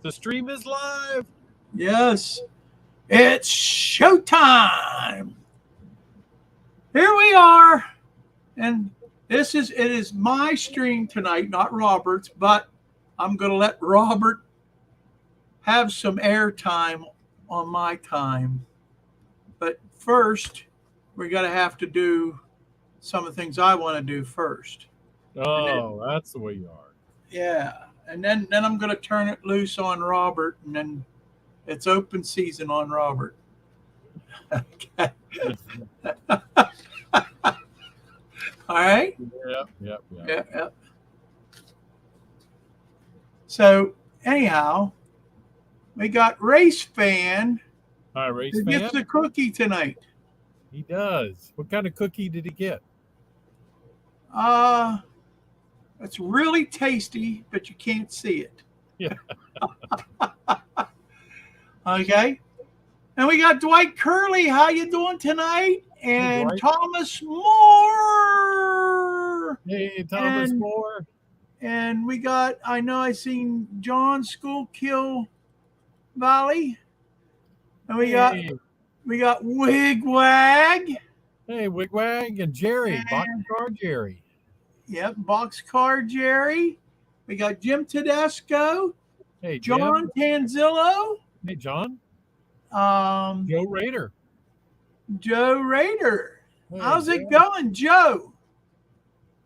The stream is live. Yes, it's showtime. Here we are, and it is my stream tonight, not Robert's, but I'm going to let Robert have some airtime on my time. But first, we're going to have to do some of the things I want to do first. Oh, that's the way you are. Yeah, and then I'm going to turn it loose on Robert, and then it's open season on Robert. Okay. All right. Yep. So anyhow, we got Race Fan. Hi, Race Who Fan. gets the cookie tonight? He does. What kind of cookie did he get? It's really tasty, but you can't see it. Yeah. Okay. And we got Dwight Curley. How you doing tonight? And Hey, Thomas Moore. Hey, Thomas Moore. And we got, I seen John Schuylkill Valley. And we got Wigwag. Hey, Wigwag and Jerry, Boxcar Jerry. Yep, Boxcar Jerry. We got Jim Tedesco. Hey, Jim. John Tanzillo. Hey, John. Joe Rader. Hey, how's it going, Joe?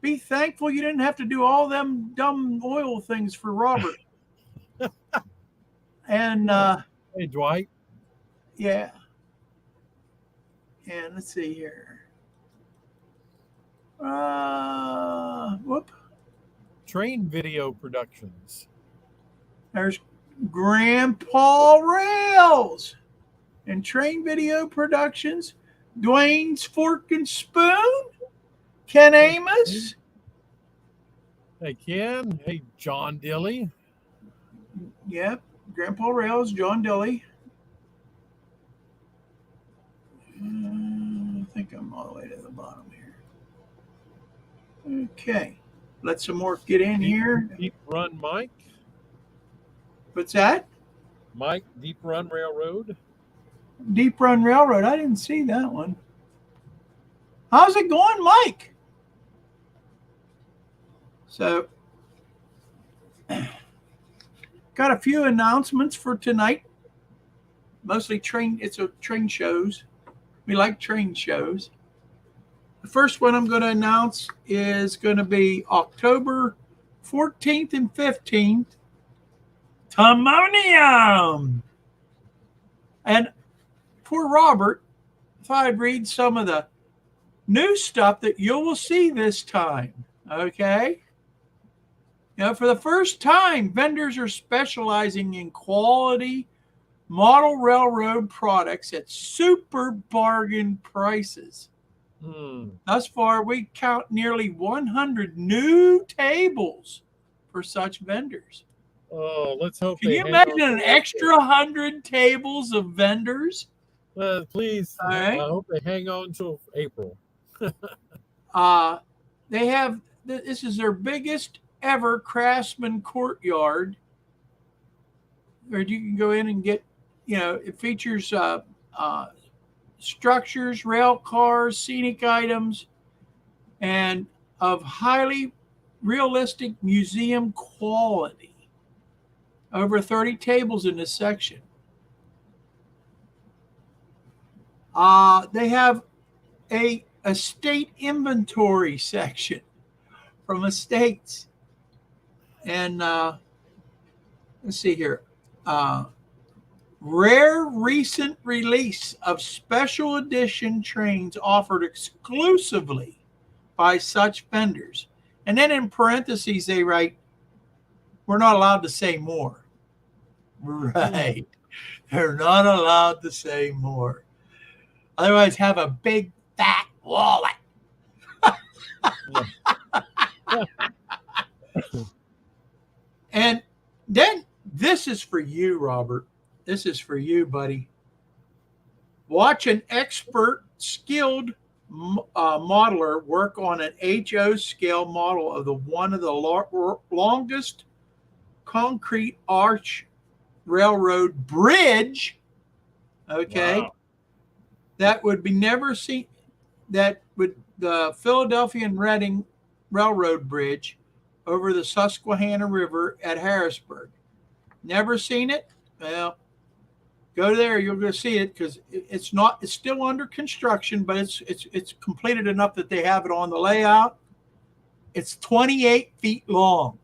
Be thankful you didn't have to do all them dumb oil things for Robert. And hey, Dwight. Yeah. And let's see here. Train Video Productions. There's Grandpa Rails and Train Video Productions. Dwayne's Fork and Spoon. Ken Amos. Hey, Ken. Hey, John Dilly. Yep. Grandpa Rails, John Dilly. I think I'm all the way to the bottom here. Okay. Let some more get in here. Deep Run Mike. What's that? Mike, Deep Run Railroad. Deep Run Railroad. I didn't see that one. How's it going, Mike? So, got a few announcements for tonight. Mostly train shows. We like train shows. The first one I'm going to announce is going to be October 14th and 15th. Timonium! And poor Robert, if I'd read some of the new stuff that you will see this time, okay? For the first time, vendors are specializing in quality model railroad products at super bargain prices. Thus far, we count nearly 100 new tables for such vendors. Oh, let's hope. Can you imagine an extra 100 tables of vendors? Please. Right. I hope they hang on till April. They have, this is their biggest ever Craftsman Courtyard, where you can go in and get, it features structures, rail cars, scenic items, and of highly realistic museum quality. Over 30 tables in this section. They have a estate inventory section from estates. And let's see here. Rare recent release of special edition trains offered exclusively by such vendors. And then in parentheses, they write, we're not allowed to say more. Right. They're not allowed to say more. Otherwise, have a big, fat wallet. And then this is for you, Robert. This is for you, buddy. Watch an expert, skilled modeler work on an HO scale model of one of the longest concrete arch Railroad bridge, okay, Wow. that would be never seen, that would, the Philadelphia and Reading Railroad Bridge over the Susquehanna River at Harrisburg. Never seen it? Well, go there, you're going to see it, because it's still under construction, but it's completed enough that they have it on the layout. It's 28 feet long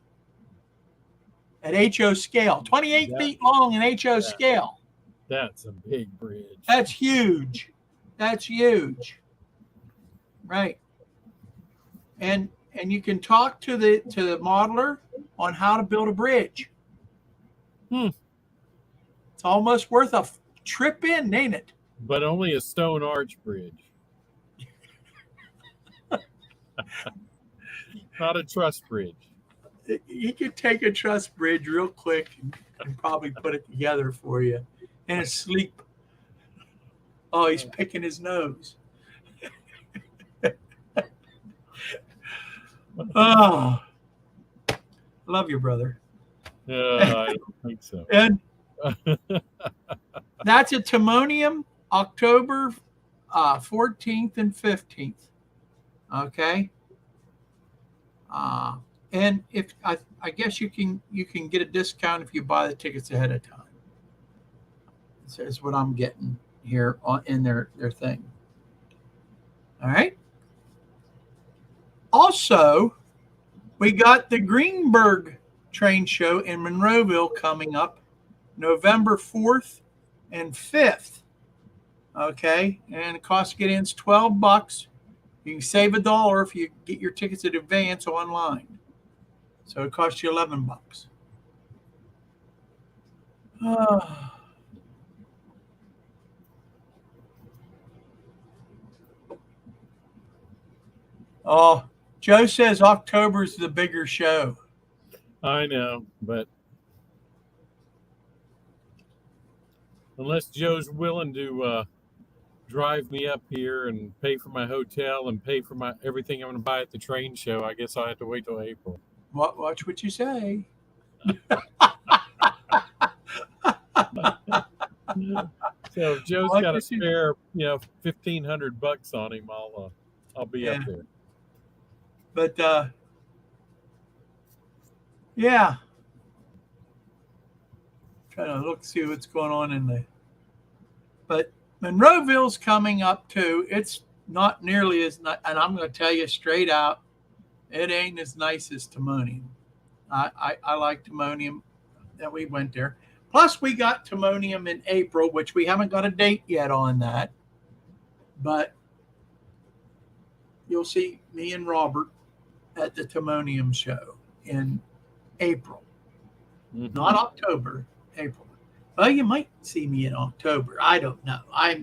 at HO scale. 28 feet long in HO scale. That's a big bridge. That's huge. That's huge. Right. And you can talk to the modeler on how to build a bridge. It's almost worth a trip in, ain't it? But only a stone arch bridge. Not a truss bridge. You could take a truss bridge real quick and probably put it together for you in his sleep. Oh, he's picking his nose. Oh, love you, brother. I don't think so. And that's at Timonium, October 14th and 15th. Okay. And if I guess you can get a discount if you buy the tickets ahead of time. So that's what I'm getting here in their thing. All right. Also, we got the Greenberg train show in Monroeville coming up November 4th and 5th. Okay. And the cost to get in is $12. You can save $1 if you get your tickets in advance online. So it costs you $11. Oh, Joe says October's the bigger show. I know, but unless Joe's willing to drive me up here and pay for my hotel and pay for my everything I'm going to buy at the train show, I guess I'll have to wait till April. Watch what you say. So if Joe's got a spare, $1,500 on him, I'll be up there. But yeah, trying to see what's going on in the. But Monroeville's coming up too. It's not nearly as nice, and I'm going to tell you straight out, it ain't as nice as Timonium. I like Timonium that we went there. Plus, we got Timonium in April, which we haven't got a date yet on that. But you'll see me and Robert at the Timonium show in April. Mm-hmm. Not October, April. Well, you might see me in October. I don't know. I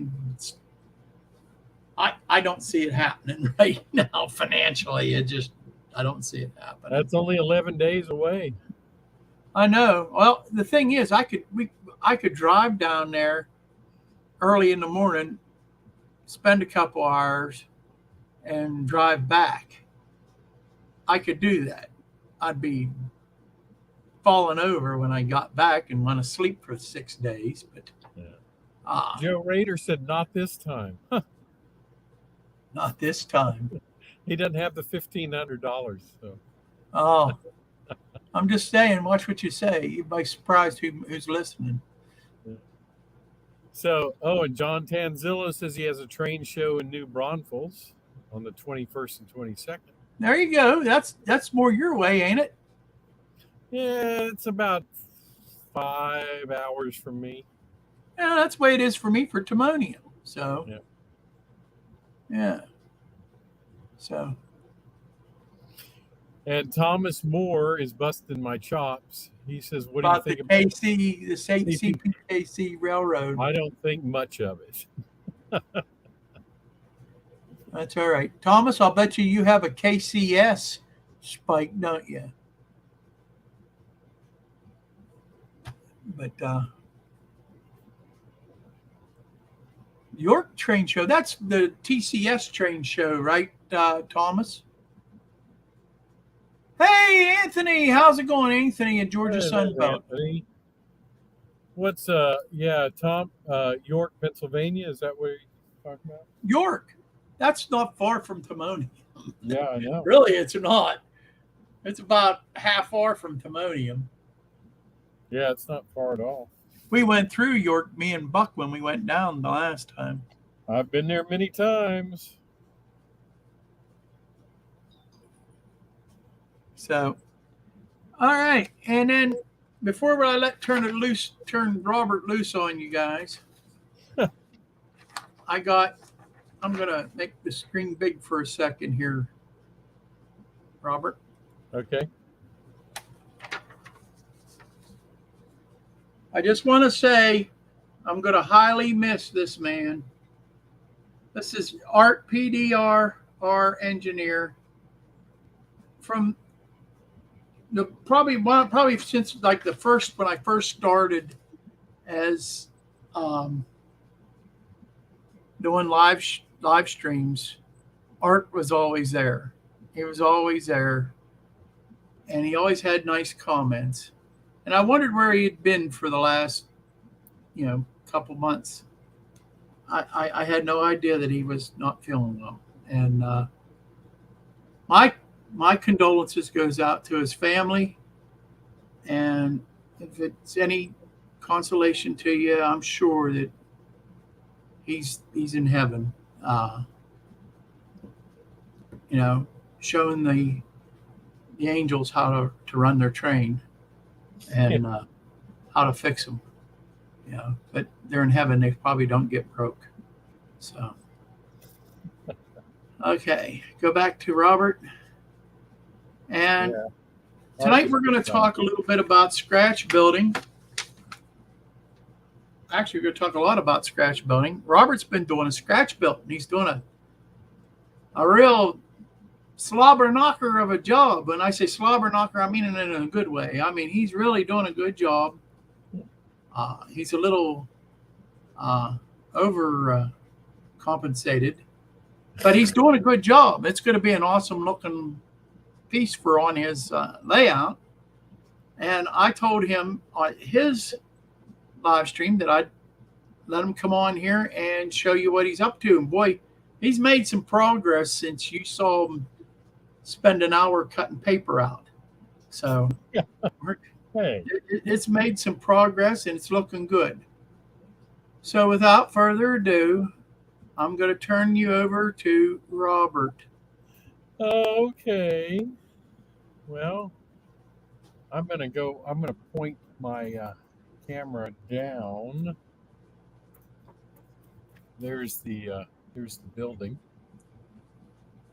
don't see it happening right now financially. I don't see it happening. That's only 11 days away. I know. Well, the thing is, I could drive down there early in the morning, spend a couple hours, and drive back. I could do that. I'd be falling over when I got back and want to sleep for 6 days. But Joe Rader said, "Not this time." Huh. Not this time. He doesn't have the $1,500. So. Oh, I'm just saying. Watch what you say. You'd be surprised who's listening. So, and John Tanzillo says he has a train show in New Braunfels on the 21st and 22nd. There you go. That's more your way, ain't it? Yeah, it's about 5 hours from me. Yeah, that's the way it is for me for Timonium. So, yeah. So. And Thomas Moore is busting my chops. He says, "What about do you think about the CPKC Railroad?" I don't think much of it. That's all right, Thomas. I'll bet you have a KCS spike, don't you? But York train show, that's the TCS train show, right, Thomas? Hey, Anthony, how's it going, Anthony at Georgia Sunbelt? What's Tom, York, Pennsylvania? Is that where you're talking about? York. That's not far from Timonium. Yeah, I know. Really, it's not. It's about half far from Timonium. Yeah, it's not far at all. We went through York, me and Buck, when we went down the last time. I've been there many times. So, all right. And then before I turn Robert loose on you guys, I'm going to make the screen big for a second here, Robert. Okay. I just want to say I'm going to highly miss this man. This is Art PDR, our engineer, from the probably since like when I first started as doing live streams. Art was always there. He was always there, and he always had nice comments. And I wondered where he had been for the last, couple months. I had no idea that he was not feeling well, and my condolences goes out to his family. And if it's any consolation to you, I'm sure that he's in heaven, showing the angels how to run their train and how to fix them. But they're in heaven. They probably don't get broke. So, okay, go back to Robert. And tonight we're going to talk a little bit about scratch building. Actually, we're going to talk a lot about scratch building. Robert's been doing a scratch build, and he's doing a real slobber knocker of a job. When I say slobber knocker, I mean it in a good way. I mean, he's really doing a good job. He's a little over compensated, but he's doing a good job. It's going to be an awesome looking piece for on his layout. And I told him on his live stream that I'd let him come on here and show you what he's up to. And boy, he's made some progress since you saw him spend an hour cutting paper out. So it's made some progress, and it's looking good. So without further ado, I'm going to turn you over to Robert. Okay. Well, I'm going to point my camera down. There's the building.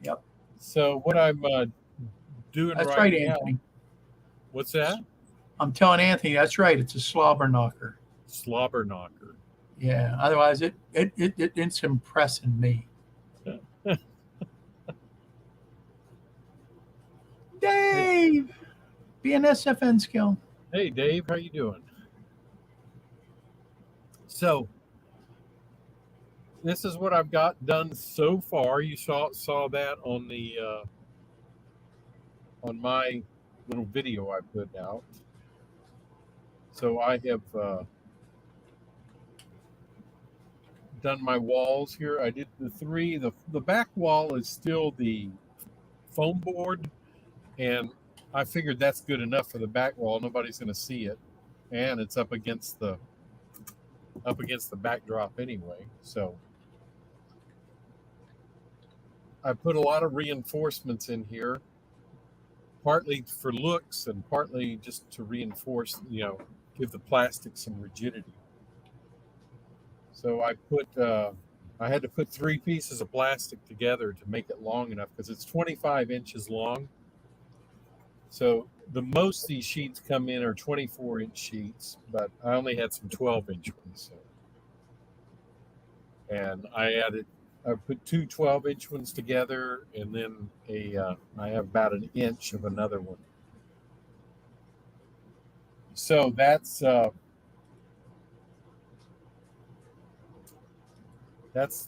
Yep. So what I'm doing that's right right, now. Anthony. What's that? I'm telling Anthony, that's right. It's a slobber knocker. Slobber knocker. Yeah. Otherwise, it's impressing me. Dave, BNSFN skill. Hey, Dave, how you doing? So this is what I've got done so far. You saw that on the on my little video I put out. So I have done my walls here. I did the three. The back wall is still the foam board, and I figured that's good enough for the back wall. Nobody's going to see it, and it's up against the backdrop anyway. So I put a lot of reinforcements in here, partly for looks and partly just to reinforce, give the plastic some rigidity. So I had to put 3 pieces of plastic together to make it long enough, because it's 25 inches long. So the most these sheets come in are 24-inch sheets, but I only had some 12-inch ones. And I put 2 12-inch ones together, and then I have about an inch of another one. So that's the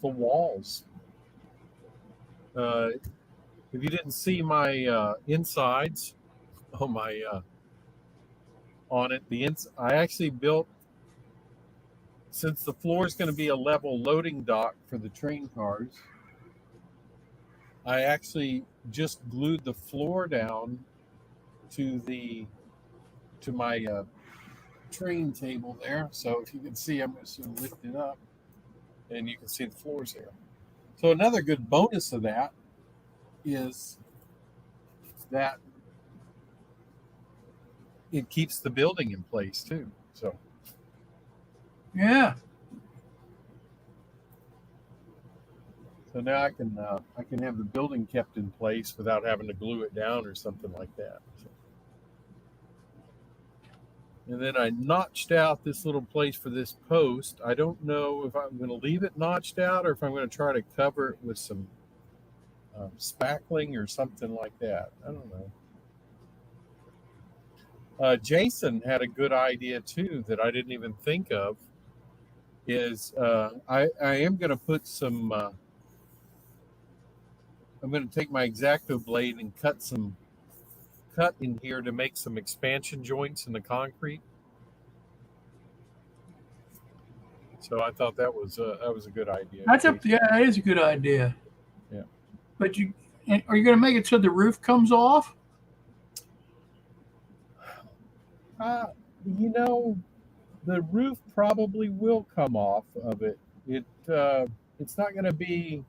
walls. If you didn't see my insides on my on it, I actually built since the floor is going to be a level loading dock for the train cars, I actually just glued the floor down to my train table there. So if you can see, I'm just going to lift it up, and you can see the floors there. So another good bonus of that is that it keeps the building in place too. So Yeah. now I can have the building kept in place without having to glue it down or something like that. So. And then I notched out this little place for this post. I don't know if I'm going to leave it notched out or if I'm going to try to cover it with some spackling or something like that. I don't know. Jason had a good idea too that I didn't even think of. Is I am going to put some. I'm going to take my X-Acto blade and cut in here to make some expansion joints in the concrete. So I thought that was a good idea. Yeah, that is a good idea. Yeah. But are you going to make it so the roof comes off? The roof probably will come off of it. It's not going to be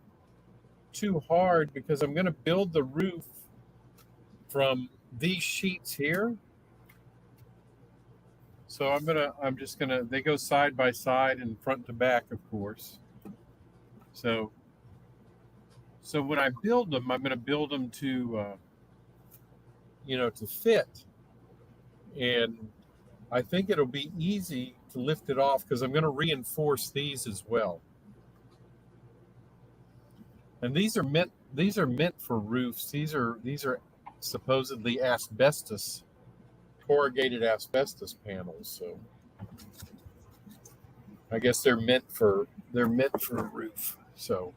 too hard because I'm going to build the roof from these sheets here. So they go side by side and front to back, of course. So when I build them, I'm going to build them to fit. And I think it'll be easy to lift it off because I'm going to reinforce these as well. And these are meant for roofs. These are supposedly corrugated asbestos panels. So I guess they're meant for a roof. So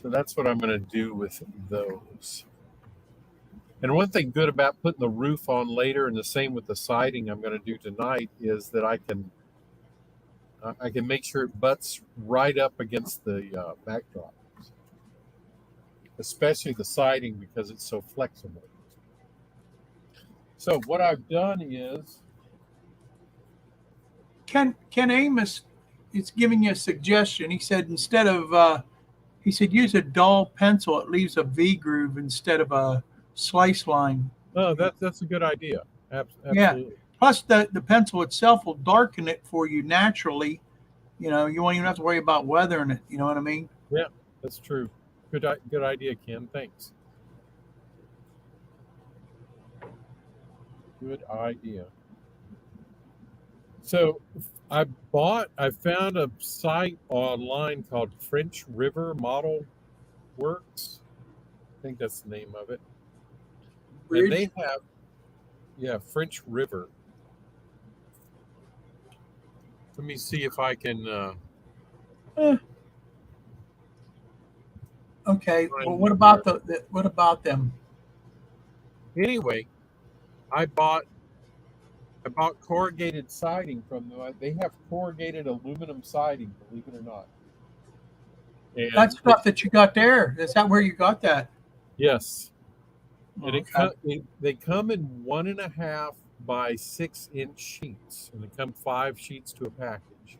that's what I'm going to do with those. And one thing good about putting the roof on later, and the same with the siding I'm going to do tonight, is that I can make sure it butts right up against the backdrop, especially the siding because it's so flexible. So what I've done is Ken Amos is giving you a suggestion. He said use a dull pencil. It leaves a V groove instead of a slice line. Oh, that's a good idea. Absolutely. Yeah. Plus, the pencil itself will darken it for you naturally. You won't even have to worry about weathering it. You know what I mean? Yeah, that's true. Good idea, Ken. Thanks. Good idea. So I found a site online called French River Model Works. I think that's the name of it. Bridge? And they have, French River. Let me see if I can. Okay. Well, what about what about them? Anyway, I bought corrugated siding from them. They have corrugated aluminum siding, believe it or not. And that stuff that you got there, is that where you got that? Yes. And Okay. they come in 1.5 by 6 inch sheets, and they come 5 sheets to a package.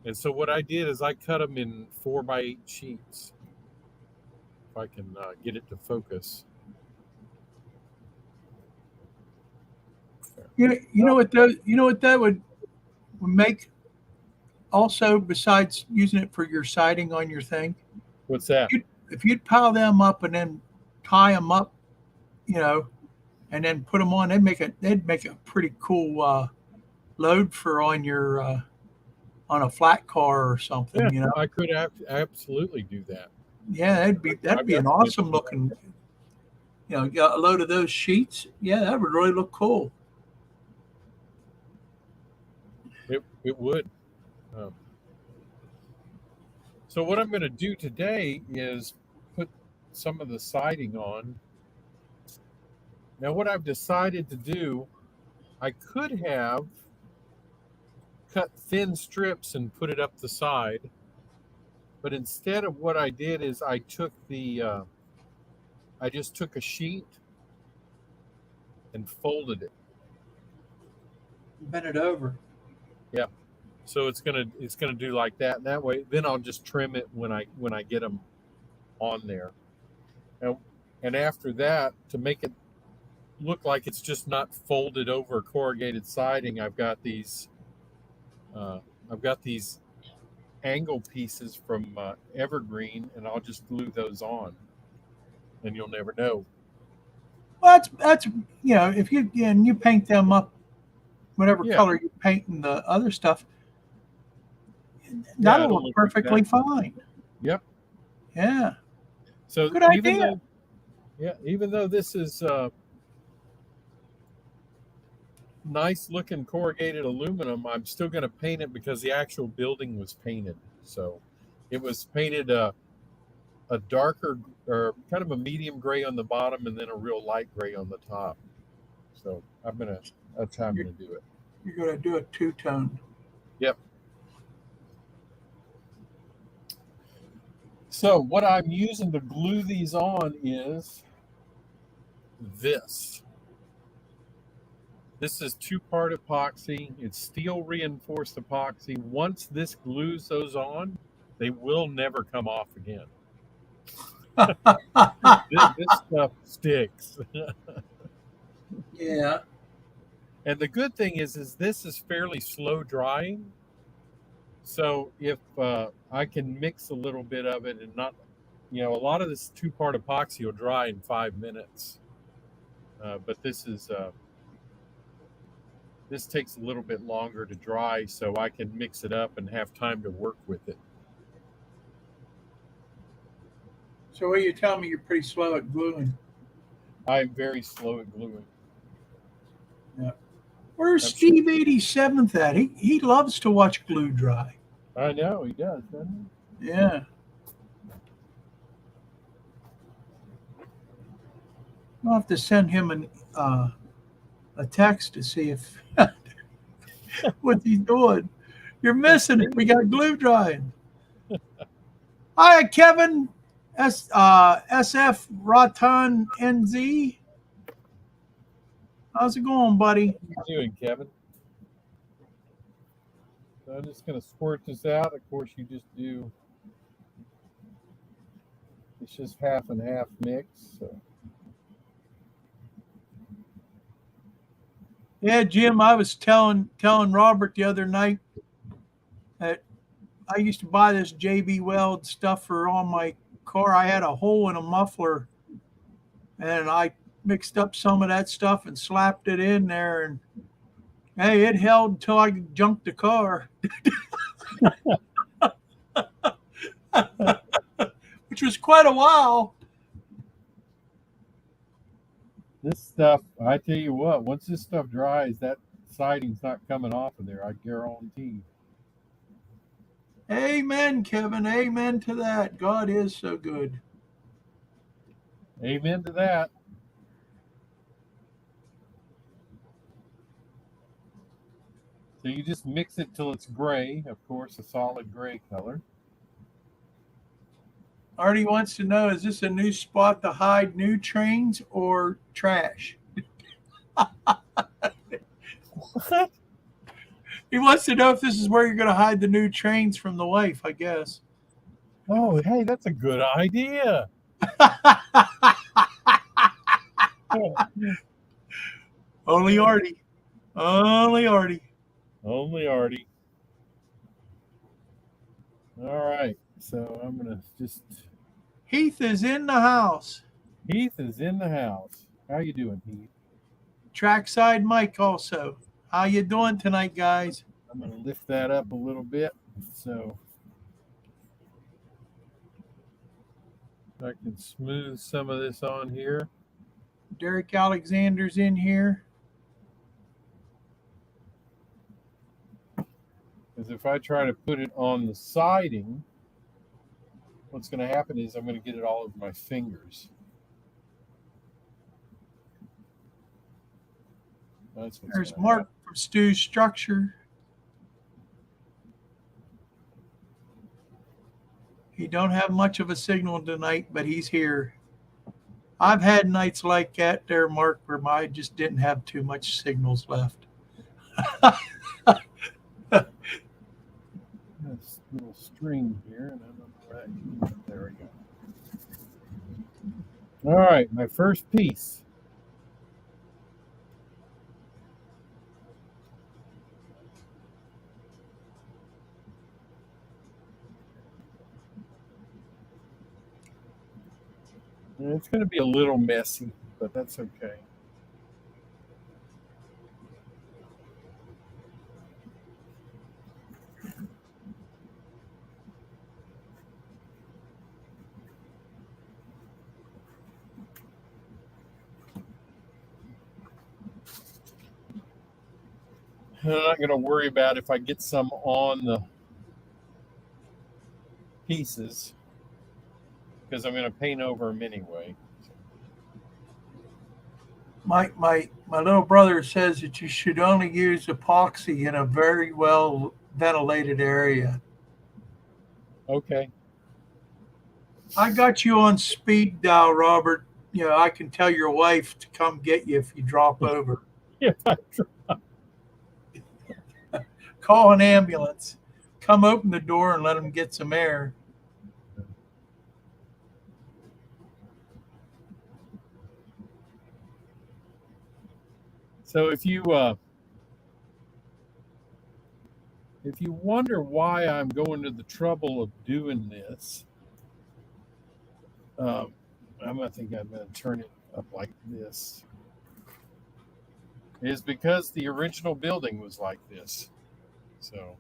And so what I did is I cut them in 4 by 8 sheets. If I can get it to focus. You know what that would make also, besides using it for your siding on your thing? What's that? If you'd pile them up and then tie them up, and then put them on, they'd make a pretty cool load for on your on a flat car or something. Yeah, I could absolutely do that. Yeah, that'd be an awesome looking. Got a load of those sheets. Yeah, that would really look cool. It would. So what I'm going to do today is put some of the siding on Now what I've decided to do, I could have cut thin strips and put it up the side, but instead of what I did is I just took a sheet and folded it. Bend it over. Yeah. So it's gonna do like that. And that way, then I'll just trim it when I get them on there. And after that, to make it look like it's just not folded over corrugated siding, I've got these angle pieces from Evergreen, and I'll just glue those on, and you'll never know. Well, that's if you paint them up, whatever Yeah. color you're painting the other stuff, Yeah, that'll it'll look look perfectly exactly. fine. Yep. Yeah. So Good even idea. though this is nice looking corrugated aluminum, I'm still going to paint it because the actual building was painted. So it was painted a darker, or kind of a medium gray on the bottom, and then a real light gray on the top. So that's how I'm You're, gonna do it. you're going to do a two-tone. Yep. So what I'm using to glue these on is this. This is 2-part epoxy. It's steel reinforced epoxy. Once this glues those on, they will never come off again. This stuff sticks. Yeah. And the good thing is this is fairly slow drying. So if I can mix a little bit of it and not, a lot of this 2-part epoxy will dry in 5 minutes. But this takes a little bit longer to dry, so I can mix it up and have time to work with it. So what you telling me you're pretty slow at gluing? I'm very slow at gluing. Yeah. Where's Steve 87th at? He loves to watch glue dry. I know he does, doesn't he? Yeah. I'll have to send him a text to see if what he's doing. You're missing it. We got glue drying. Hi, Kevin. SF Rotan NZ. How's it going, buddy? How you doing, Kevin? So I'm just going to squirt this out. Of course, you just do. It's just half and half mix. So. Yeah, Jim, I was telling Robert the other night that I used to buy this JB Weld stuff for on my car. I had a hole in a muffler, and I mixed up some of that stuff and slapped it in there, and hey, it held until I junked the car, which was quite a while. This stuff, I tell you what, once this stuff dries, that siding's not coming off of there, I guarantee. Amen, Kevin. Amen to that. God is so good. Amen to that. So you just mix it till it's gray, of course, a solid gray color. Artie wants to know, is this a new spot to hide new trains or trash? What? He wants to know if this is where you're going to hide the new trains from the wife, I guess. Oh, hey, that's a good idea. Only Artie. Only Artie. Only Artie. All right, so I'm going to just... Heath is in the house. Heath is in the house. How you doing, Heath? Trackside Mike also. How you doing tonight, guys? I'm going to lift that up a little bit so I can smooth some of this on here. Derek Alexander's in here. Because if I try to put it on the siding, what's going to happen is I'm going to get it all over my fingers. That's what's There's gonna Mark from Stu's Structure. He don't have much of a signal tonight, but he's here. I've had nights like that there, Mark, where I just didn't have too much signals left. this little string here, and I don't know where that came. There we go. All right, my first piece. And it's going to be a little messy, but that's okay. I'm not going to worry about if I get some on the pieces because I'm going to paint over them anyway. My little brother says that you should only use epoxy in a very well ventilated area. Okay. I got you on speed dial, Robert. You know, I can tell your wife to come get you if you drop over. Yeah. Call an ambulance. Come open the door and let them get some air. So if you wonder why I'm going to the trouble of doing this, I think I'm going to turn it up like this. Is because the original building was like this. So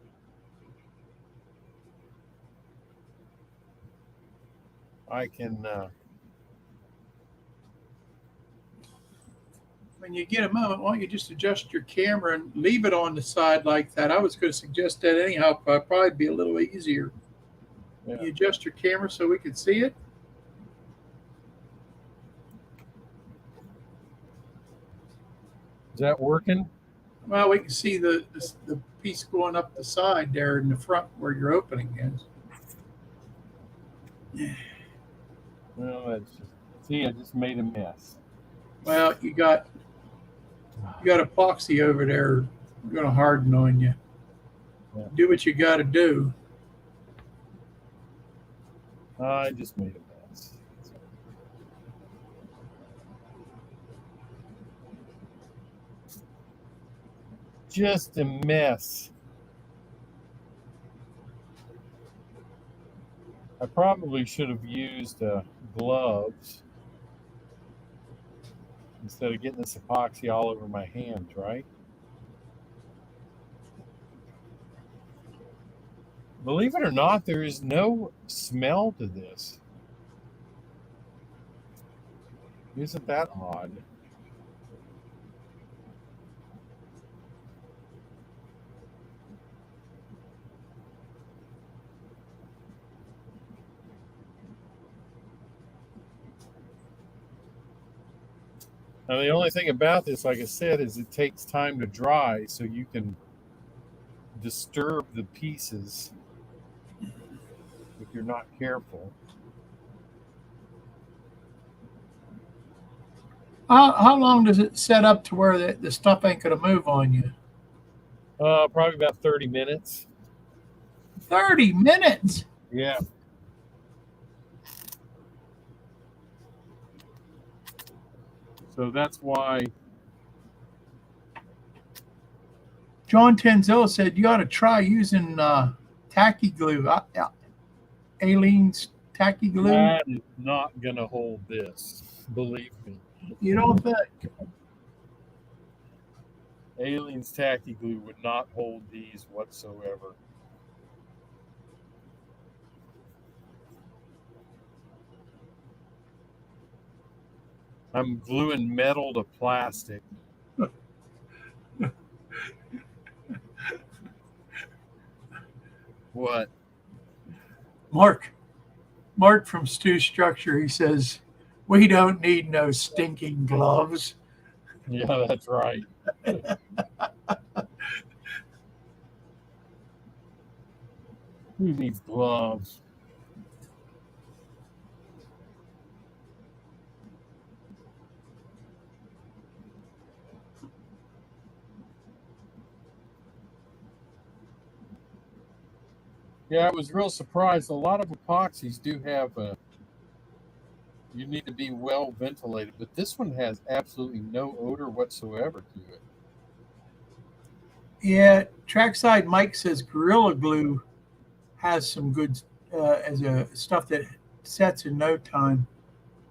I can When you get a moment, why don't you just adjust your camera and leave it on the side like that? I was going to suggest that anyhow, but it'd probably be a little easier. Yeah. You adjust your camera so we can see it. Is that working? Well, we can see the piece going up the side there in the front where your opening is. Well, that's just, see, I just made a mess. Well, you got epoxy over there going to harden on you. Yeah. Do what you got to do. I just made a mess. Just a mess. I probably should have used gloves instead of getting this epoxy all over my hands, right? Believe it or not, there is no smell to this. Isn't that odd? Now, the only thing about this, like I said, is it takes time to dry, so you can disturb the pieces if you're not careful. How long does it set up to where the stuff ain't going to move on you? Probably about 30 minutes. 30 minutes? Yeah. So that's why. John Tenzilla said you ought to try using tacky glue. Aleene's tacky glue. That is not going to hold this. Believe me. You don't think? Aleene's tacky glue would not hold these whatsoever. I'm gluing metal to plastic. What? Mark from Stu Structure, he says, we don't need no stinking gloves. Yeah, that's right. Who needs gloves? Yeah, I was real surprised. A lot of epoxies do have a, you need to be well ventilated, but this one has absolutely no odor whatsoever to it. Yeah, Trackside Mike says Gorilla Glue has some good as a stuff that sets in no time.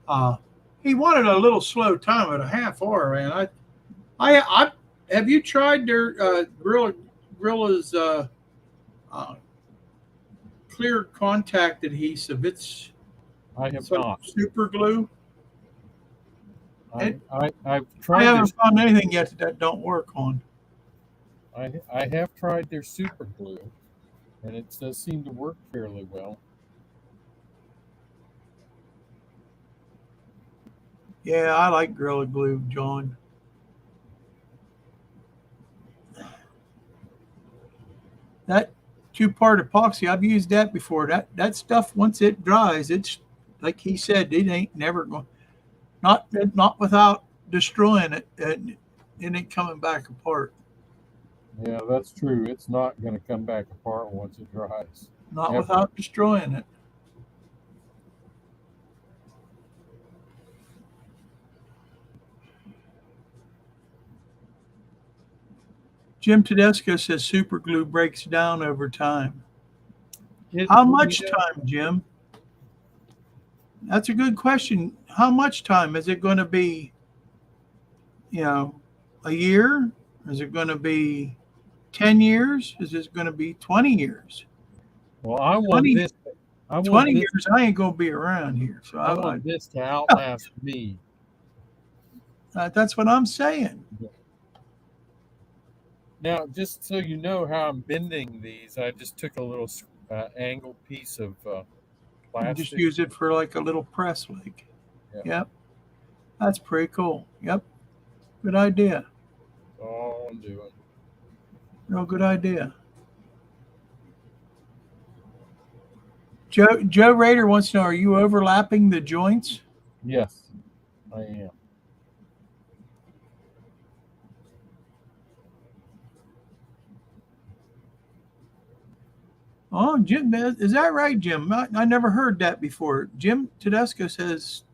Uh, he wanted a little slow time at a half hour, man. I have you tried their Gorilla's uh, clear contact adhesive? I have It's like not. super glue. I, It, I've I tried their haven't found anything yet that don't work on. I have tried their super glue, and it does seem to work fairly well. Yeah, I like Gorilla Glue, John. That two-part epoxy, I've used that before. That stuff once it dries, it's like he said, it ain't never going not without destroying it, and it ain't coming back apart. Yeah, that's true. It's not going to come back apart once it dries. Not Ever. without destroying it. Jim Tedesco says super glue breaks down over time. It, How you much know, time, Jim? That's a good question. How much time is it going to be? You know, a year? Is it going to be 10 years? Is it going to be 20 years? well, I want 20, this. I want 20 this. years, I ain't going to be around here. So I want this to outlast me. that's what I'm saying. Now, just so you know how I'm bending these, I just took a little angled piece of And just plastic. use it for like a little press wig. Yeah, Yep. That's pretty cool. Yep. Good idea. that's all I'm doing. Real good idea. Joe Rader wants to know, are you overlapping the joints? Yes, I am. Oh, Jim, is that right, Jim? I never heard that before. Jim Tedesco says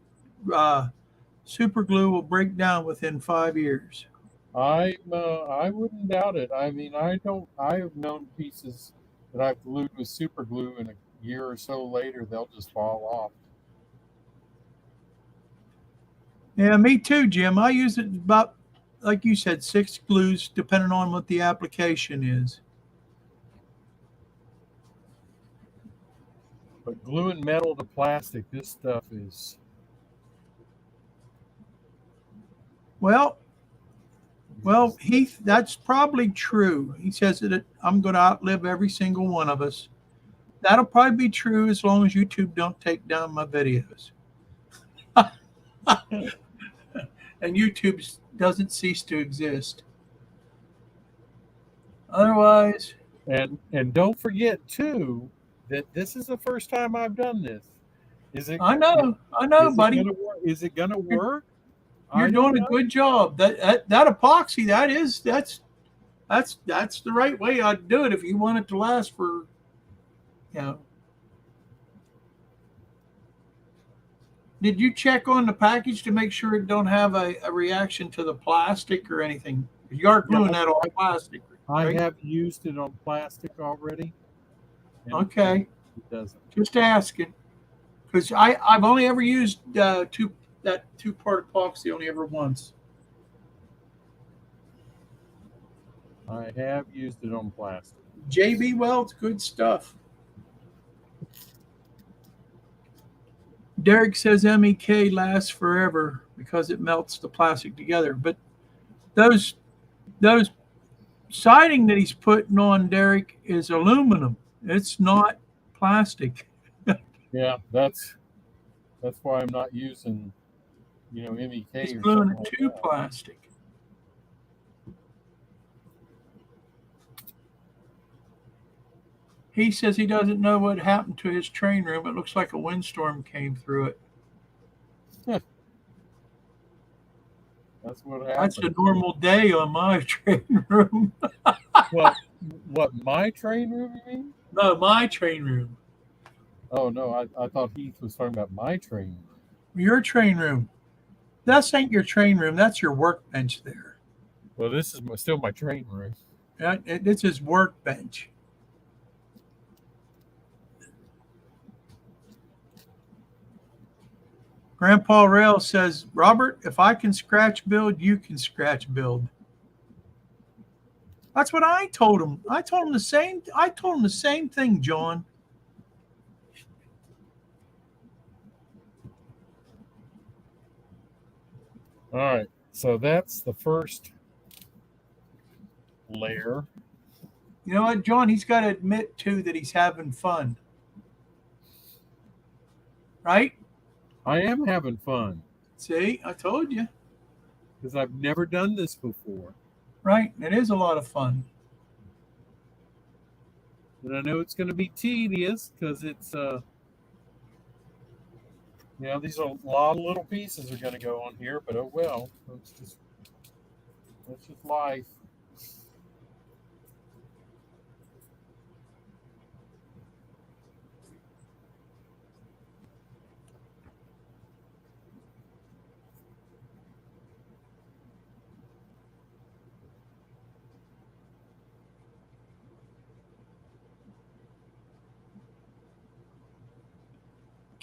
super glue will break down within 5 years. I wouldn't doubt it. I mean, I don't. I have known pieces that I've glued with super glue, and a year or so later they'll just fall off. Yeah, me too, Jim. I use it about, like you said, six glues, depending on what the application is. But gluing metal to plastic, this stuff is. Well, Heath, that's probably true. He says that I'm going to outlive every single one of us. That'll probably be true as long as YouTube don't take down my videos. And YouTube doesn't cease to exist. Otherwise, And don't forget too that this is the first time I've done this. Is it I is, know, is it buddy. gonna work? Is it gonna You're, work? you're I don't doing a know. good job. That epoxy, that's the right way I'd do it if you want it to last for, you know. Did you check on the package to make sure it don't have a reaction to the plastic or anything? You are Yeah, gluing that on plastic, I right? have used it on plastic already, and Okay, it doesn't. just asking, because I've only ever used two-part epoxy only ever once. I have used it on plastic. JB Weld's good stuff. Derek says MEK lasts forever because it melts the plastic together. But those those siding that he's putting on, Derek, is aluminum. It's not plastic. Yeah, that's why I'm not using, MEK He's or gluing something it like to that. plastic. He says he doesn't know what happened to his train room. It looks like a windstorm came through it. That's what That's a happened. normal day on my train room. Well, what, my train room, you mean? No, my train room. Oh, no, I thought Heath was talking about my train room. Your train room. That ain't your train room. That's your workbench there. Well, this is still my train room. It's his workbench. Grandpa Rail says, Robert, if I can scratch build, you can scratch build. That's what I told him. I told him the same thing, John. All right, so that's the first layer. You know what, John? He's got to admit too that he's having fun. Right? I am having fun See, I told you. because I've never done this before. Right? It is a lot of fun. And I know it's going to be tedious because it's, these are a lot of little pieces are going to go on here, but oh well. That's just life.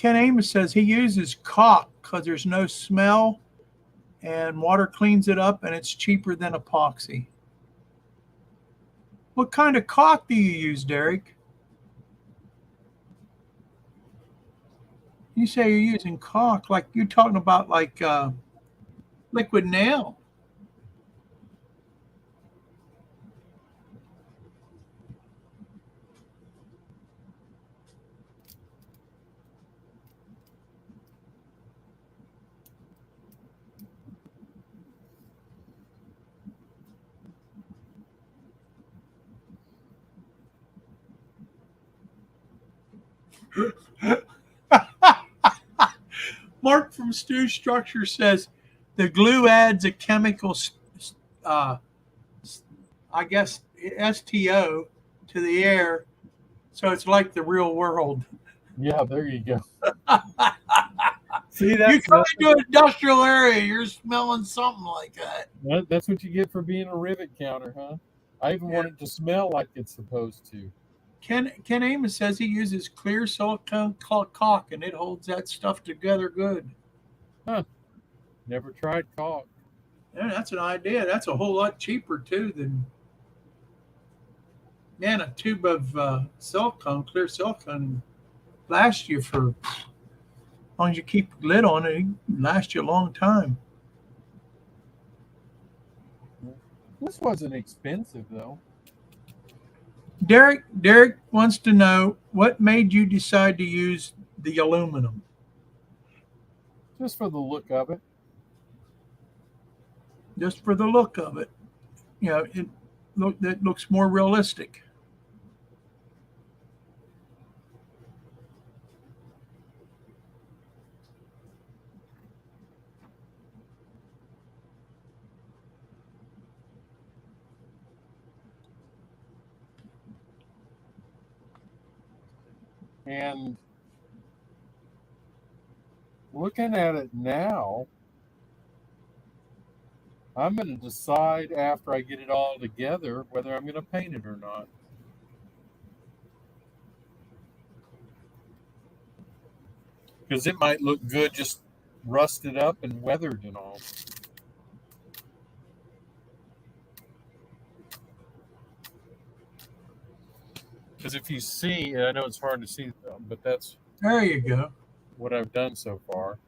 Ken Amos says he uses caulk because there's no smell and water cleans it up and it's cheaper than epoxy. What kind of caulk do you use, Derek? You say you're using caulk, like you're talking about like liquid nail. Mark from Stew Structure says the glue adds a chemical, uh, I guess, STO to the air, so it's like the real world. Yeah, there you go. See, You come into an industrial area, you're smelling something like that. that's what you get for being a rivet counter, huh? I even want it to smell like it's supposed to. Ken Amos says he uses clear silicone caulk and it holds that stuff together good. Huh. Never tried caulk. Yeah, that's an idea. That's a whole lot cheaper too than a tube of clear silicone lasts you for as long as you keep the lid on it, it lasts you a long time. This wasn't expensive though. Derek wants to know what made you decide to use the aluminum. Just for the look of it. Just for the look of it. It looks more realistic. And looking at it now, I'm going to decide after I get it all together whether I'm going to paint it or not. Because it might look good just rusted up and weathered and all. Because if you see, I know it's hard to see, but that's There you go. what I've done so far.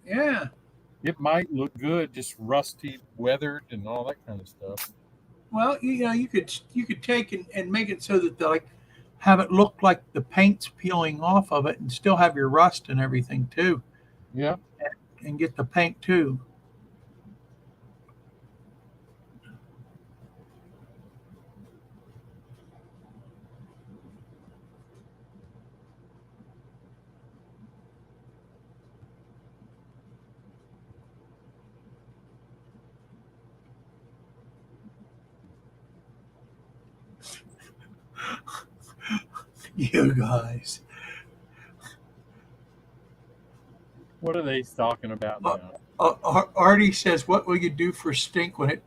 Yeah. It might look good, just rusty, weathered, and all that kind of stuff. Well, you could take and make it so that have it look like the paint's peeling off of it and still have your rust and everything too. Yeah. And get the paint too. You guys. What are they talking about now? Artie says, "What will you do for stink when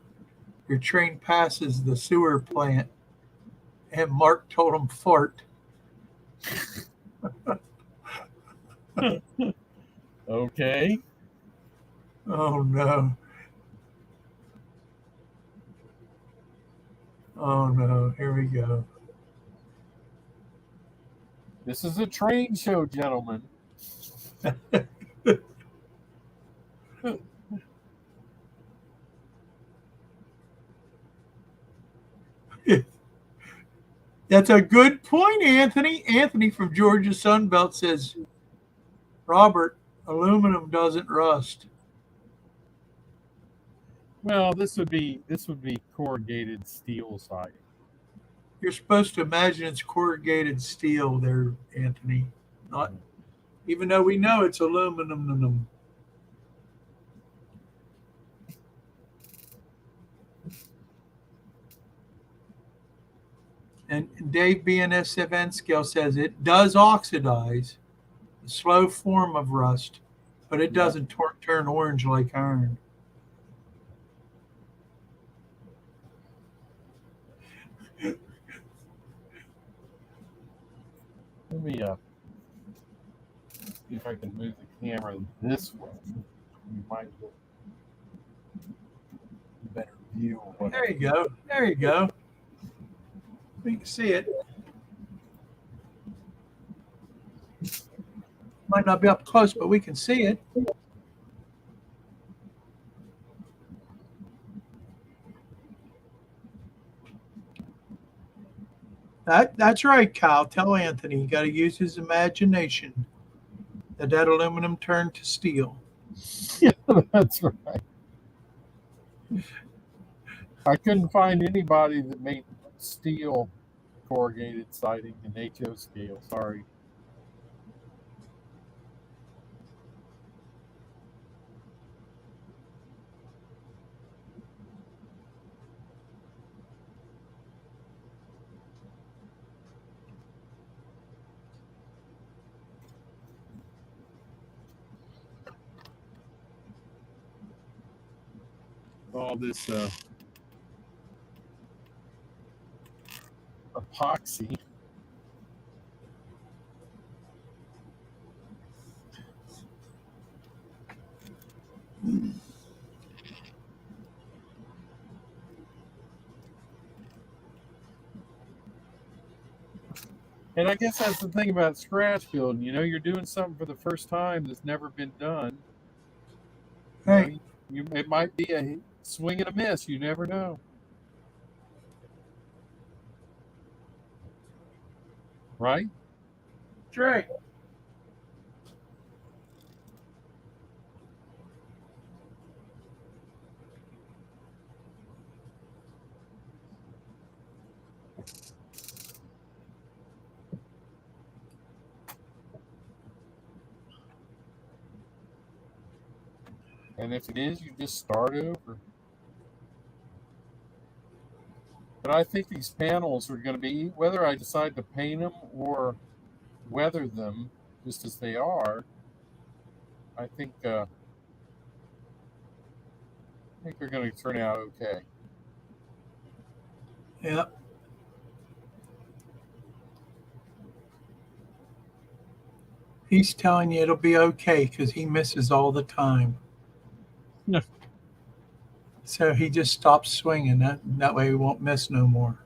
your train passes the sewer plant?" And Mark told him, "Fart." Okay. Oh no! Oh no! Here we go. This is a train show, gentlemen. That's a good point, Anthony. Anthony from Georgia Sunbelt says, "Robert, aluminum doesn't rust." Well, this would be corrugated steel siding. You're supposed to imagine it's corrugated steel there, Anthony. Not even though we know it's aluminum. And Dave BNS scale says it does oxidize, a slow form of rust, but it Yeah. doesn't turn orange like iron. Let me see if I can move the camera this way. You might get a better view of what. There you go. There you go. We can see it. Might not be up close, but we can see it. That's right, Kyle. Tell Anthony you got to use his imagination. That aluminum turned to steel. Yeah, that's right. I couldn't find anybody that made steel corrugated siding in HO scale. Sorry. All this epoxy. And I guess that's the thing about scratch building. You're doing something for the first time that's never been done. Right. It might be a swing and a miss. You never know. Right? That's right. And if it is, you just start over. But I think these panels are going to be, whether I decide to paint them or weather them just as they are, I think they're going to turn out okay. Yep. He's telling you it'll be okay because he misses all the time. No. So he just stops swinging. That way he won't miss no more.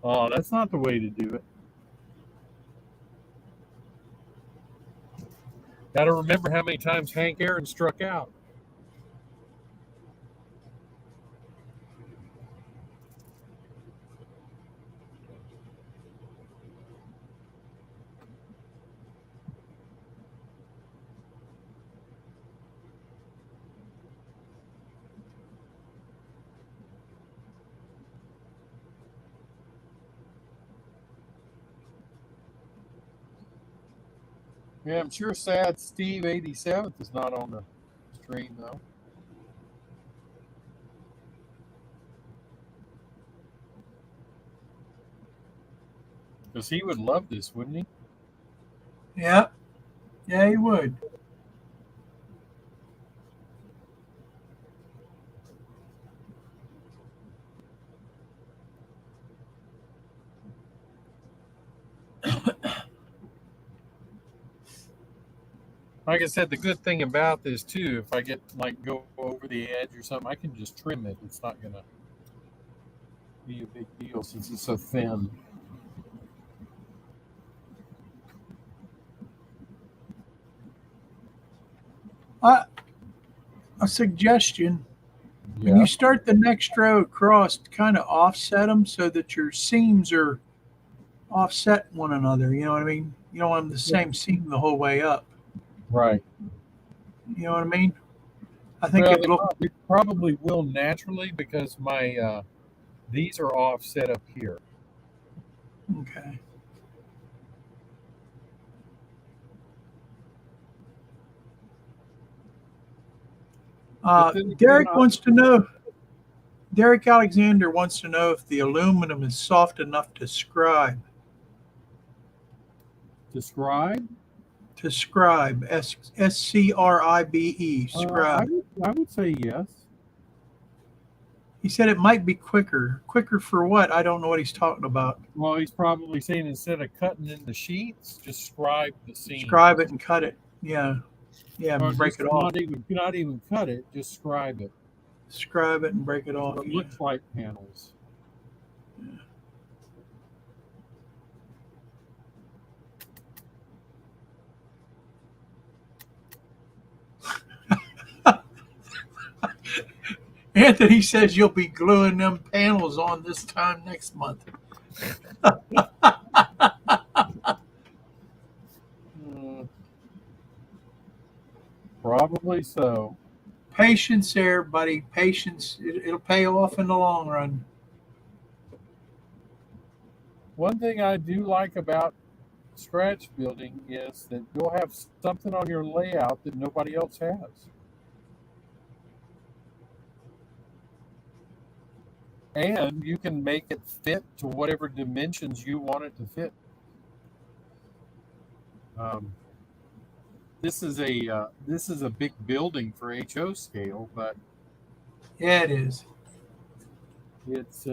Oh, that's not the way to do it. Got to remember how many times Hank Aaron struck out. Yeah, I'm sure sad Steve 87th is not on the stream, though. Because he would love this, wouldn't he? Yeah, yeah, he would. Like I said, the good thing about this too, if I get like go over the edge or something, I can just trim it. It's not gonna be a big deal since it's so thin. A suggestion: when Yeah. you start the next row across, kind of offset them so that your seams are offset one another. You know what I mean? You don't want them the same seam the whole way up. Right. You know what I mean? I think Well, it look it probably will naturally because my these are offset up here. okay. But then again, Derek wants to know. Derek Alexander wants to know if the aluminum is soft enough to scribe. describe. To scribe, SCRIBE, scribe. I would say yes. He said it might be quicker. Quicker for what? I don't know what he's talking about. Well, he's probably saying instead of cutting in the sheets, just scribe the seam. Scribe it and cut it. Yeah, yeah, Or break just it off. not even cut it, just scribe it. Scribe it and break it off. So it Yeah. looks like panels. Anthony says you'll be gluing them panels on this time next month. Probably so. Patience there, buddy. Patience. It'll pay off in the long run. One thing I do like about scratch building is that you'll have something on your layout that nobody else has. And you can make it fit to whatever dimensions you want it to fit. This is a big building for HO scale, but Yeah, it is. it's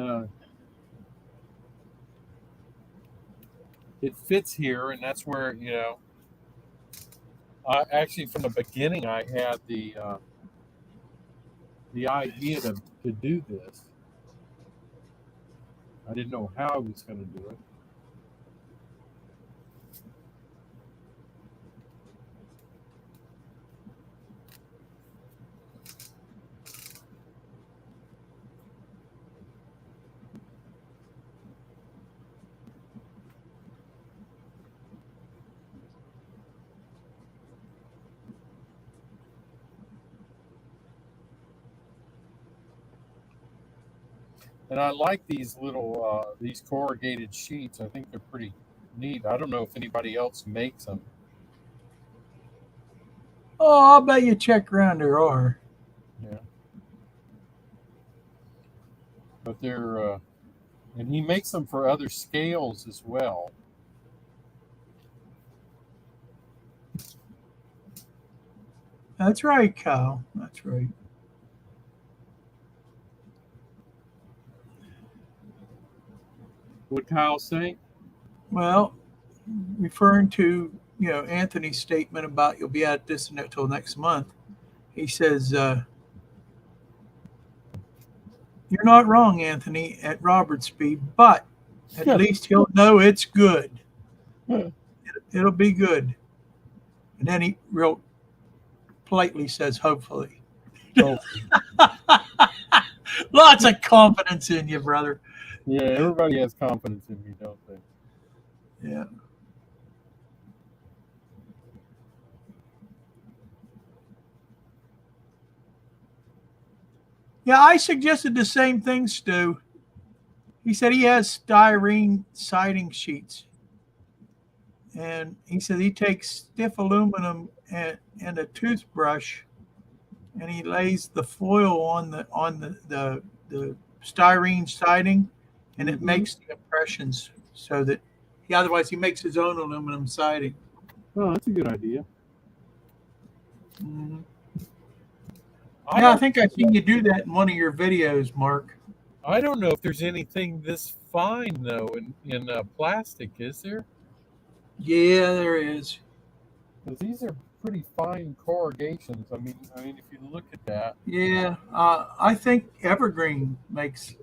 it fits here, and that's where I actually from the beginning I had the idea to do this. I didn't know how I was going to do it. And I like these little these corrugated sheets. I think they're pretty neat. I don't know if anybody else makes them. Oh, I'll bet you check around there are. Yeah. But they're and he makes them for other scales as well. That's right, Kyle. That's right. What Kyle say? Well, referring to Anthony's statement about you'll be at this until next month, he says you're not wrong, Anthony, at Robert's speed, but at least he'll know it's good. It'll be good. And then he real politely says, hopefully. Lots of confidence in you, brother. Yeah, everybody has confidence in me, don't they? Yeah. Yeah, I suggested the same thing, Stu. He said he has styrene siding sheets. And he said he takes stiff aluminum and a toothbrush and he lays the foil on the styrene siding and it makes the impressions so that otherwise he makes his own aluminum siding. Oh, that's a good idea. Mhm. I Yeah, I don't, think I've seen you do that in one of your videos, Mark. I don't know if there's anything this fine though in plastic, is there? Yeah, there is. Because these are pretty fine corrugations. I mean, if you look at that, Yeah, I think Evergreen makes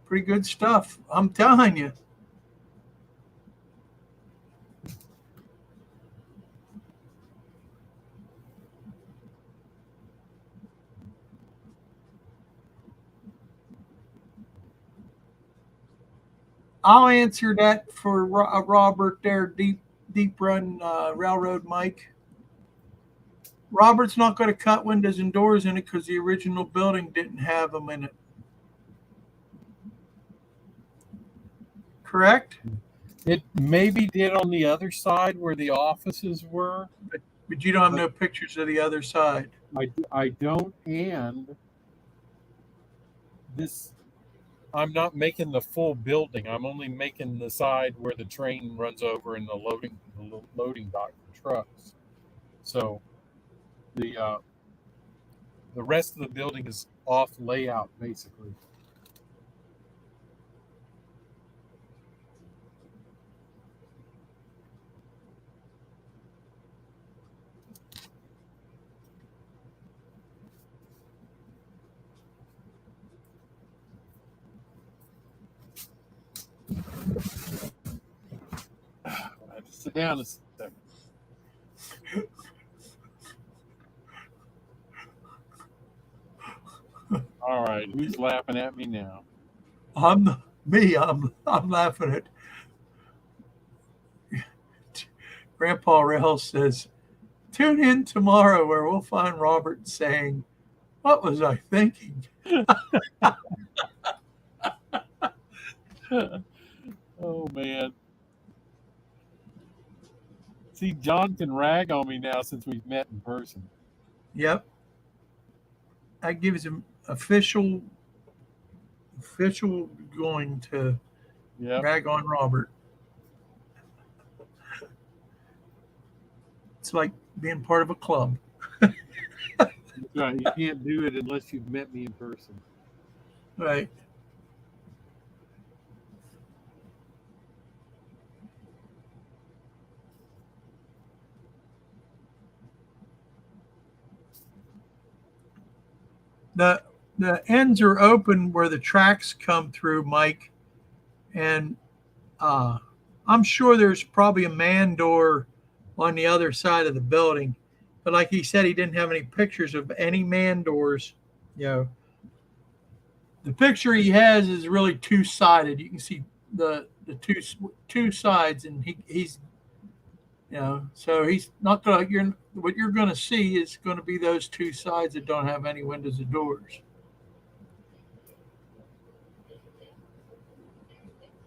pretty good stuff. I'm telling you. I'll answer that for Robert there, Deep Run Railroad Mike. Robert's not going to cut windows and doors in it because the original building didn't have them in it. Correct? it maybe did on the other side where the offices were. But you don't have But no pictures of the other side. I don't, and this I'm not making the full building. I'm only making the side where the train runs over and the loading dock for trucks. So the uh, the rest of the building is off layout basically. I have to sit down a second. All right, who's laughing at me now? I'm I'm laughing at Grandpa Rail says, tune in tomorrow where we'll find Robert saying, what was I thinking? Oh man. See, John can rag on me now since we've met in person. Yep. That gives him official going to Yep. rag on Robert. It's like being part of a club. That's right. You can't do it unless you've met me in person. Right. The ends are open where the tracks come through, Mike, and uh, I'm sure there's probably a man door on the other side of the building. But like he said, he didn't have any pictures of any man doors. You know, the picture he has is really two sided. You can see the two sides, and he's so he's not gonna. What you're gonna see is going to be those two sides that don't have any windows or doors.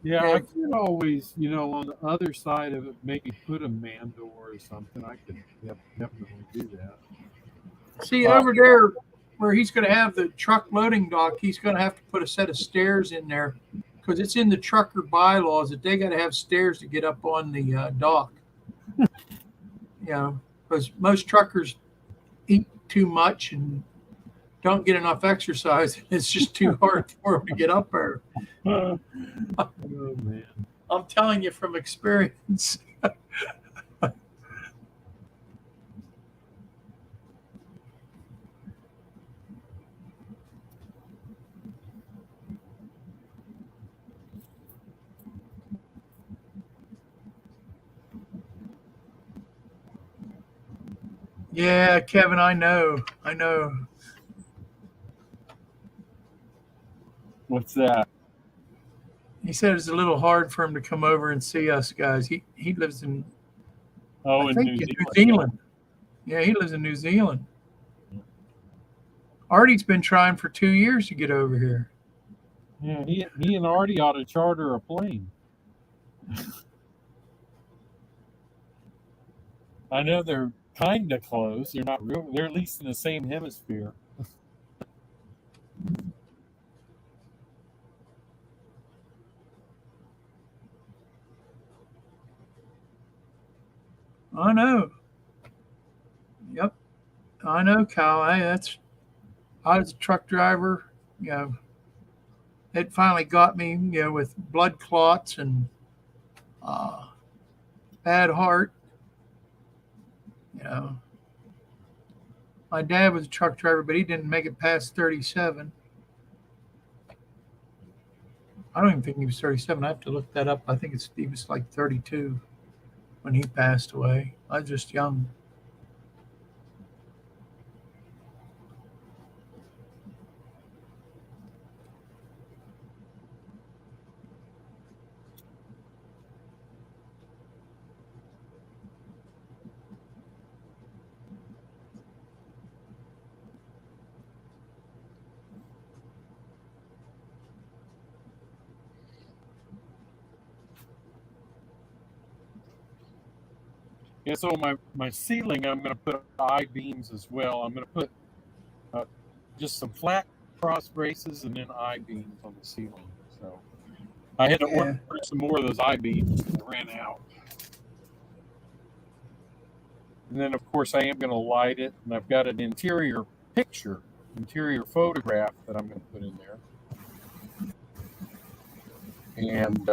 Yeah, Yeah. I could always, on the other side of it, maybe put a man door or something. I could definitely do that. See Uh, over there where he's going to have the truck loading dock, he's going to have to put a set of stairs in there because it's in the trucker bylaws that they got to have stairs to get up on the dock. Because most truckers eat too much and don't get enough exercise. It's just too hard for them to get up there. oh man. I'm telling you from experience. Yeah, Kevin, I know. What's that? He said it's a little hard for him to come over and see us guys. He lives in Oh, I in think New in New Zealand. Zealand. Yeah, he lives in New Zealand. Artie's been trying for 2 years to get over here. Yeah, he and Artie ought to charter a plane. I know they're kind of close. They're not real. They're at least in the same hemisphere. I know. Yep. I know, Kyle. I was a truck driver. You know, it finally got me. You know, with blood clots and uh, bad heart. You know, my dad was a truck driver, but he didn't make it past 37. I don't even think he was 37. I have to look that up. I think he was like 32 when he passed away. I was just young. Yeah, so my ceiling, I'm going to put I-beams as well. I'm going to put just some flat cross braces and then I-beams on the ceiling. So I had to order some more of those I-beams that ran out. And then, of course, I am going to light it. And I've got an interior photograph that I'm going to put in there. And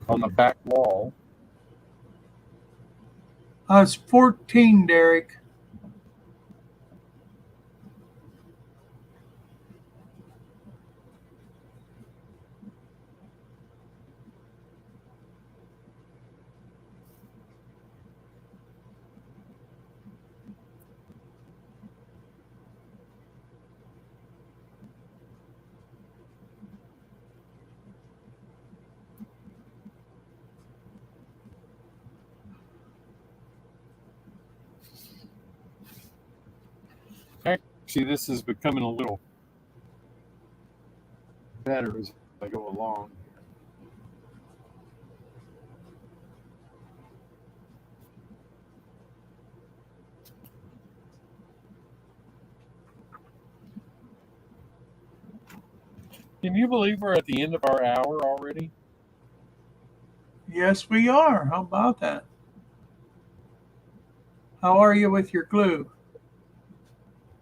on the back wall. I was 14, Derek. Actually, this is becoming a little better as I go along. Can you believe we're at the end of our hour already? Yes, we are. How about that? How are you with your glue?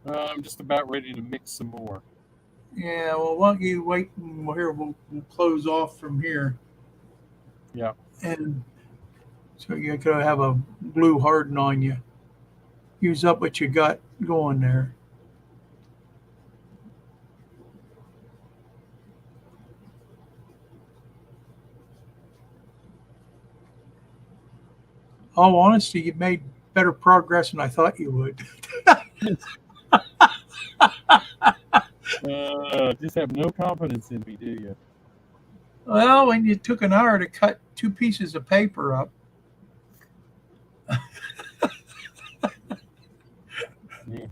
I'm just about ready to mix some more. Yeah, well, why don't you wait and we'll close off from here. Yeah. And so you're going to have a glue harden on you. Use up what you got going there. All honesty, you made better progress than I thought you would. Just have no confidence in me, do you? Well, when you took an hour to cut 2 pieces of paper up. Yeah.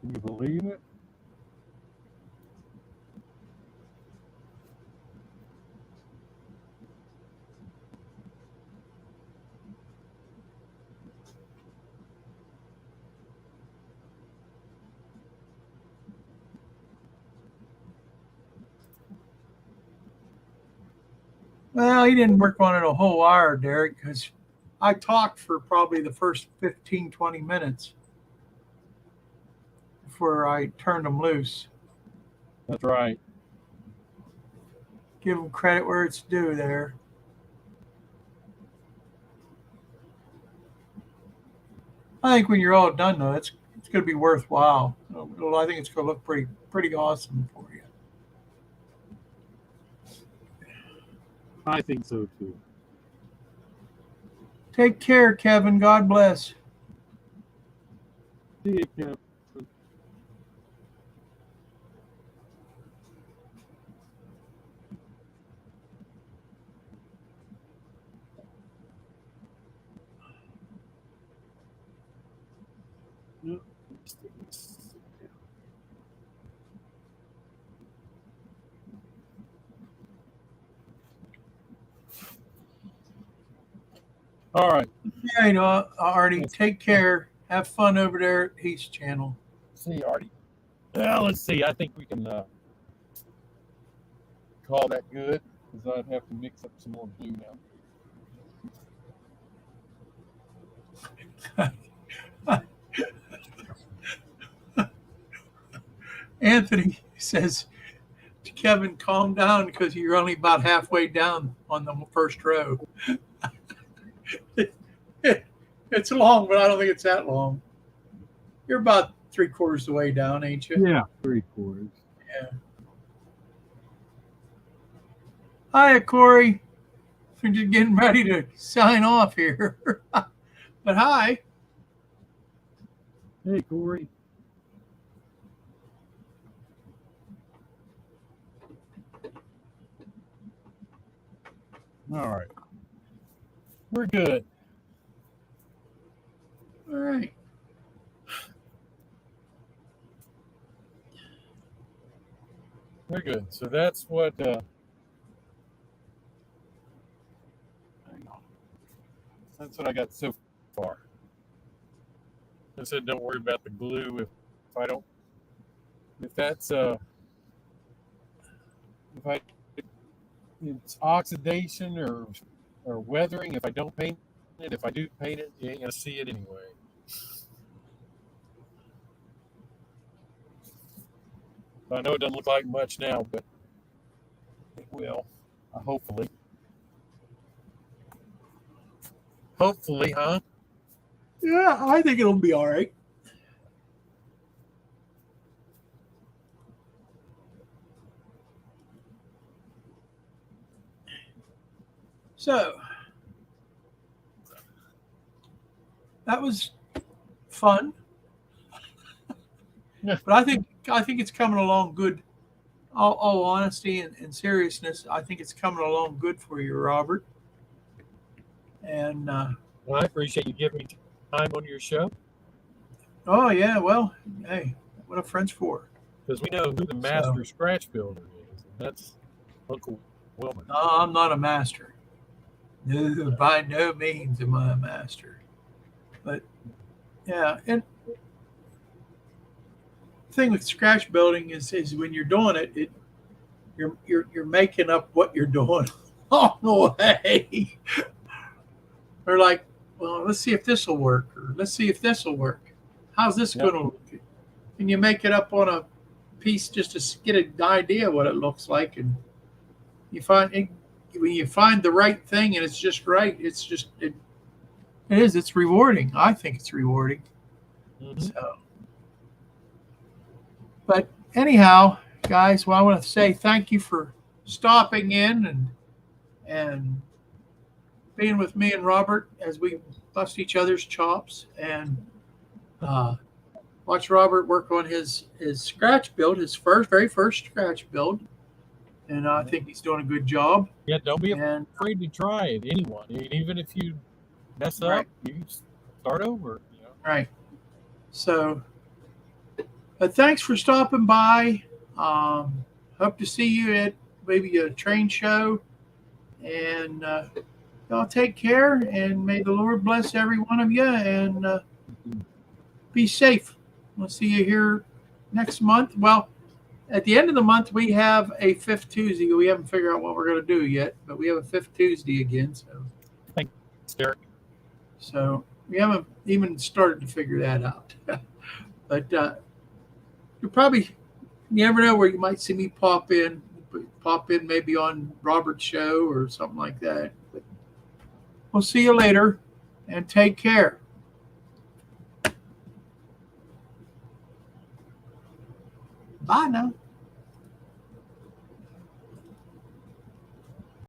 Can you believe it? Well, he didn't work on it a whole hour, Derek, because I talked for probably the first 15, 20 minutes before I turned him loose. That's right. Give him credit where it's due there. I think when you're all done, though, it's going to be worthwhile. I think it's going to look pretty awesome for you. I think so too. Take care, Kevin. God bless. See you, Kevin. All right. Yeah, you know, Artie, take care. Have fun over there at Heath's channel. See you, Artie. Well, let's see. I think we can call that good. because I'd have to mix up some more blue now. Anthony says to Kevin, calm down because you're only about halfway down on the first row. It's long, but I don't think it's that long. You're about 3/4 of the way down, ain't you? Yeah, 3/4. Yeah. Hiya, Corey. We're just getting ready to sign off here. But hi. Hey, Corey. All right. We're good. All right. We're good. So that's what that's what I got so far. I said don't worry about the glue if I don't if that's if I it's oxidation or weathering if I don't paint it. If I do paint it, you ain't gonna see it anyway. I know it doesn't look like much now, but it will. Hopefully. Hopefully, huh? Yeah, I think it'll be all right. So that was fun. Yeah. But I think it's coming along good. All honesty and seriousness, I think it's coming along good for you, Robert. And Well, I appreciate you giving me time on your show oh yeah, well, hey, what are friends for? because we know who the master scratch builder is, and that's Uncle Wilmer. No, I'm not a master. No, by no means am I a master. But yeah, and the thing with scratch building is when you're doing it, you're making up what you're doing on the way. Or like, well, let's see if this will work, or let's see if this will work. How's this Yep. going to look? And you make it up on a piece just to get an idea what it looks like, and you find when you find the right thing and it's just right, it's rewarding. I think it's rewarding. Mm-hmm. So, but anyhow, guys, well, I want to say thank you for stopping in and being with me and Robert as we bust each other's chops and watch Robert work on his scratch build, his very first scratch build, and I think he's doing a good job. Yeah, don't be And afraid to try it. Anyone, even if you mess Right. up, you start over. right, so, but thanks for stopping by. Hope to see you at maybe a train show, and y'all take care, and may the Lord bless every one of you, and be safe. We'll see you here next month. Well, at the end of the month, we have a fifth Tuesday. We haven't figured out what we're going to do yet, but we have a fifth Tuesday again. Thanks, Derek. So we haven't even started to figure that out. But you never know where you might see me pop in maybe on Robert's show or something like that. But we'll see you later, and take care. Bye now.